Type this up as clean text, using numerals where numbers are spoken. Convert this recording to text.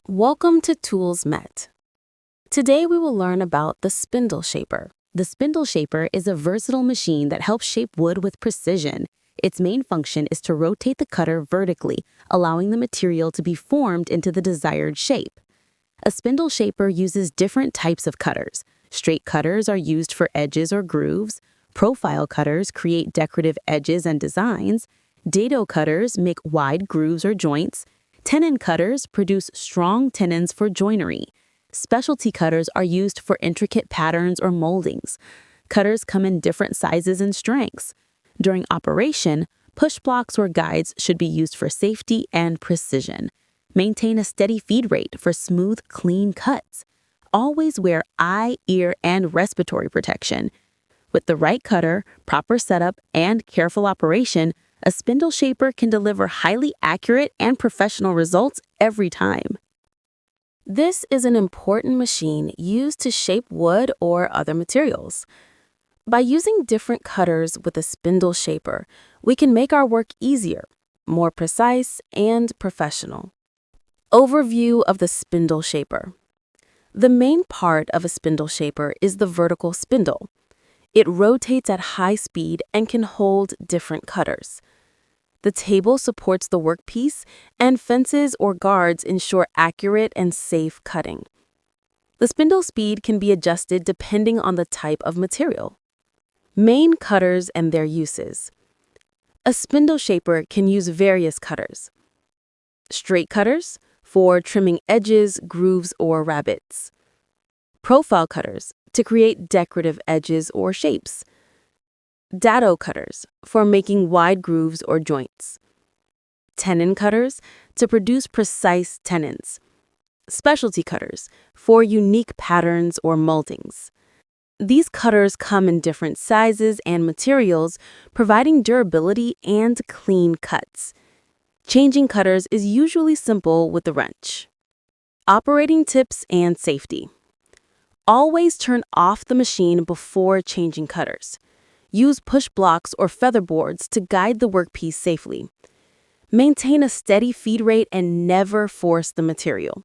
Welcome to Tools Met. Today we will learn about the spindle shaper. The spindle shaper is a versatile machine that helps shape wood with precision. Its main function is to rotate the cutter vertically, allowing the material to be formed into the desired shape. A spindle shaper uses different types of cutters. Straight cutters are used for edges or grooves. Profile cutters create decorative edges and designs. Dado cutters make wide grooves or joints. Tenon cutters produce strong tenons for joinery. Specialty cutters are used for intricate patterns or moldings. Cutters come in different sizes and strengths. During operation, push blocks or guides should be used for safety and precision. Maintain a steady feed rate for smooth, clean cuts. Always wear eye, ear, and respiratory protection. With the right cutter, proper setup, and careful operation, a spindle shaper can deliver highly accurate and professional results every time. This is an important machine used to shape wood or other materials. By using different cutters with a spindle shaper, we can make our work easier, more precise, and professional. Overview of the spindle shaper. The main part of a spindle shaper is the vertical spindle. It rotates at high speed and can hold different cutters. The table supports the workpiece, and fences or guards ensure accurate and safe cutting. The spindle speed can be adjusted depending on the type of material. Main cutters and their uses. A spindle shaper can use various cutters. Straight cutters for trimming edges, grooves, or rabbets. Profile cutters to create decorative edges or shapes. Dado cutters for making wide grooves or joints. Tenon cutters to produce precise tenons. Specialty cutters for unique patterns or moldings. These cutters come in different sizes and materials, providing durability and clean cuts. Changing cutters is usually simple with the wrench. Operating tips and safety. Always turn off the machine before changing cutters. Use push blocks or feather boards to guide the workpiece safely. Maintain a steady feed rate and never force the material.